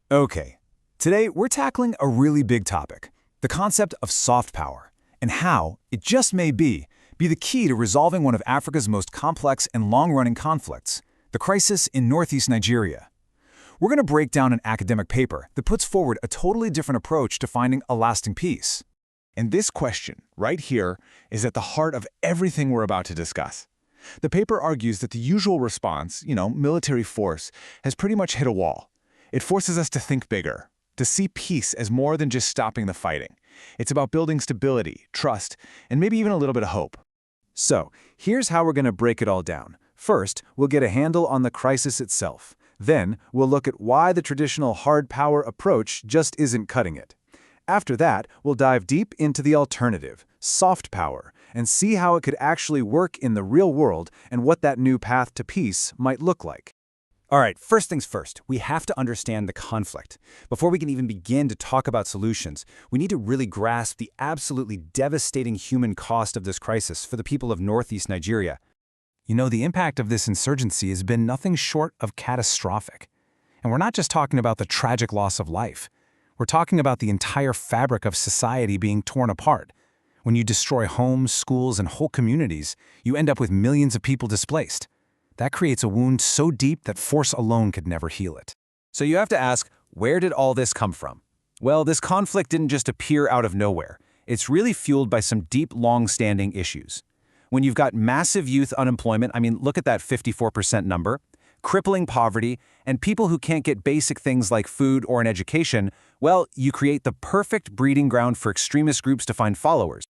Okay, today we're tackling a really big topic, the concept of soft power, and how it just may be the key to resolving one of Africa's most complex and long-running conflicts, the crisis in northeast Nigeria. We're going to break down an academic paper that puts forward a totally different approach to finding a lasting peace. And this question, right here, is at the heart of everything we're about to discuss. The paper argues that the usual response, military force, has pretty much hit a wall. It forces us to think bigger, to see peace as more than just stopping the fighting. It's about building stability, trust, and maybe even a little bit of hope. So, here's how we're going to break it all down. First, we'll get a handle on the crisis itself. Then, we'll look at why the traditional hard power approach just isn't cutting it. After that, we'll dive deep into the alternative, soft power, and see how it could actually work in the real world and what that new path to peace might look like. All right, first things first, we have to understand the conflict. Before we can even begin to talk about solutions, we need to really grasp the absolutely devastating human cost of this crisis for the people of northeast Nigeria. The impact of this insurgency has been nothing short of catastrophic. And we're not just talking about the tragic loss of life. We're talking about the entire fabric of society being torn apart. When you destroy homes, schools, and whole communities, you end up with millions of people displaced. That creates a wound so deep that force alone could never heal it. So you have to ask, where did all this come from? Well, this conflict didn't just appear out of nowhere. It's really fueled by some deep, long-standing issues. When you've got massive youth unemployment, look at that 54% number, crippling poverty, and people who can't get basic things like food or an education, well, you create the perfect breeding ground for extremist groups to find followers.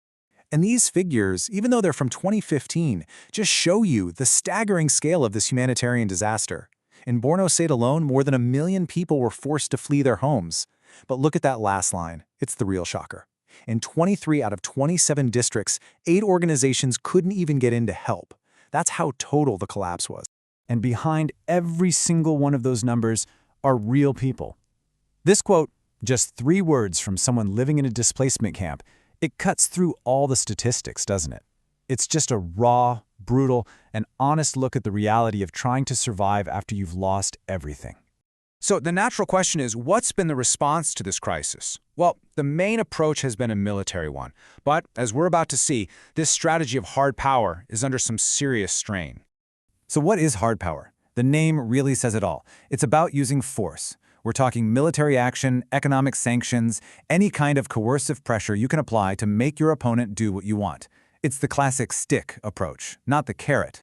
And these figures, even though they're from 2015, just show you the staggering scale of this humanitarian disaster. In Borno State alone, more than 1 million people were forced to flee their homes. But look at that last line. It's the real shocker. In 23 out of 27 districts, 8 organizations couldn't even get in to help. That's how total the collapse was. And behind every single one of those numbers are real people. This quote, just 3 words from someone living in a displacement camp, it cuts through all the statistics, doesn't it? It's just a raw, brutal, and honest look at the reality of trying to survive after you've lost everything. So the natural question is, what's been the response to this crisis? Well, the main approach has been a military one. But as we're about to see, this strategy of hard power is under some serious strain. So what is hard power? The name really says it all. It's about using force. We're talking military action, economic sanctions, any kind of coercive pressure you can apply to make your opponent do what you want. It's the classic stick approach, not the carrot.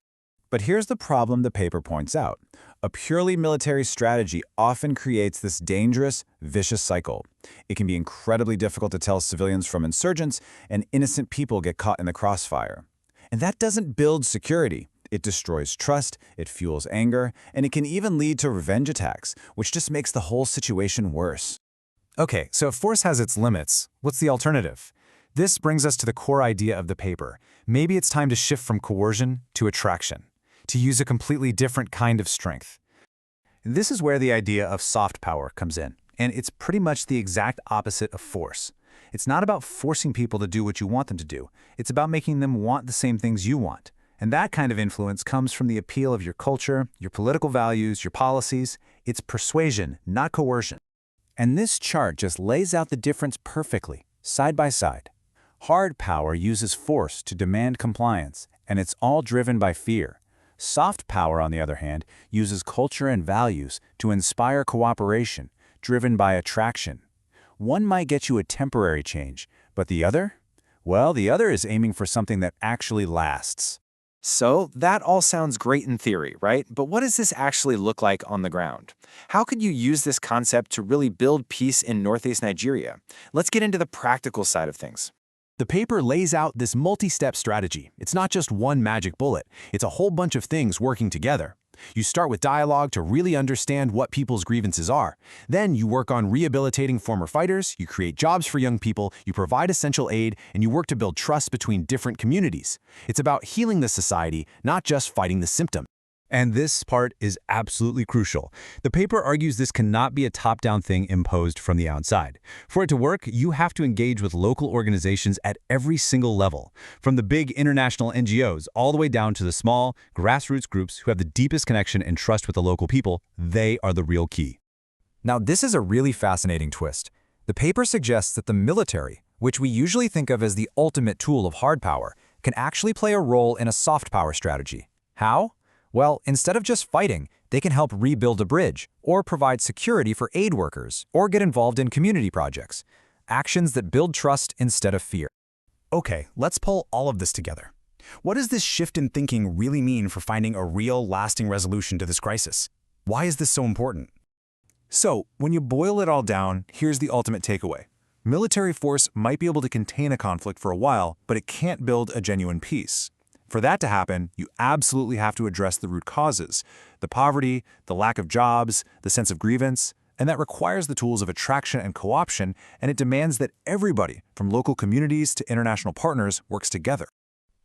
But here's the problem the paper points out. A purely military strategy often creates this dangerous, vicious cycle. It can be incredibly difficult to tell civilians from insurgents, and innocent people get caught in the crossfire. And that doesn't build security. It destroys trust, it fuels anger, and it can even lead to revenge attacks, which just makes the whole situation worse. Okay, so if force has its limits, what's the alternative? This brings us to the core idea of the paper. Maybe it's time to shift from coercion to attraction, to use a completely different kind of strength. This is where the idea of soft power comes in, and it's pretty much the exact opposite of force. It's not about forcing people to do what you want them to do. It's about making them want the same things you want. And that kind of influence comes from the appeal of your culture, your political values, your policies. It's persuasion, not coercion. And this chart just lays out the difference perfectly, side by side. Hard power uses force to demand compliance, and it's all driven by fear. Soft power, on the other hand, uses culture and values to inspire cooperation, driven by attraction. One might get you a temporary change, but the other? Well, the other is aiming for something that actually lasts. So that all sounds great in theory, right? But what does this actually look like on the ground? How could you use this concept to really build peace in northeast Nigeria? Let's get into the practical side of things. The paper lays out this multi-step strategy. It's not just one magic bullet. It's a whole bunch of things working together. You start with dialogue to really understand what people's grievances are. Then you work on rehabilitating former fighters, you create jobs for young people, you provide essential aid, and you work to build trust between different communities. It's about healing the society, not just fighting the symptom. And this part is absolutely crucial. The paper argues this cannot be a top-down thing imposed from the outside. For it to work, you have to engage with local organizations at every single level, from the big international NGOs all the way down to the small, grassroots groups who have the deepest connection and trust with the local people. They are the real key. Now, this is a really fascinating twist. The paper suggests that the military, which we usually think of as the ultimate tool of hard power, can actually play a role in a soft power strategy. How? Well, instead of just fighting, they can help rebuild a bridge, or provide security for aid workers, or get involved in community projects. Actions that build trust instead of fear. Okay, let's pull all of this together. What does this shift in thinking really mean for finding a real, lasting resolution to this crisis? Why is this so important? So, when you boil it all down, here's the ultimate takeaway. Military force might be able to contain a conflict for a while, but it can't build a genuine peace. For that to happen, you absolutely have to address the root causes, the poverty, the lack of jobs, the sense of grievance, and that requires the tools of attraction and co-option, and it demands that everybody, from local communities to international partners, works together.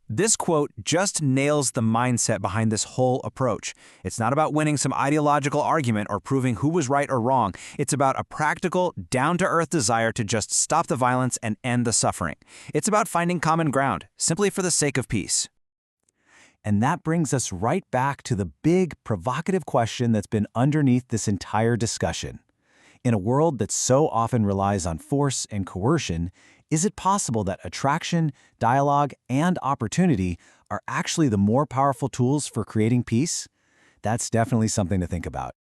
This quote just nails the mindset behind this whole approach. It's not about winning some ideological argument or proving who was right or wrong. It's about a practical, down-to-earth desire to just stop the violence and end the suffering. It's about finding common ground, simply for the sake of peace. And that brings us right back to the big, provocative question that's been underneath this entire discussion. In a world that so often relies on force and coercion, is it possible that attraction, dialogue, and opportunity are actually the more powerful tools for creating peace? That's definitely something to think about.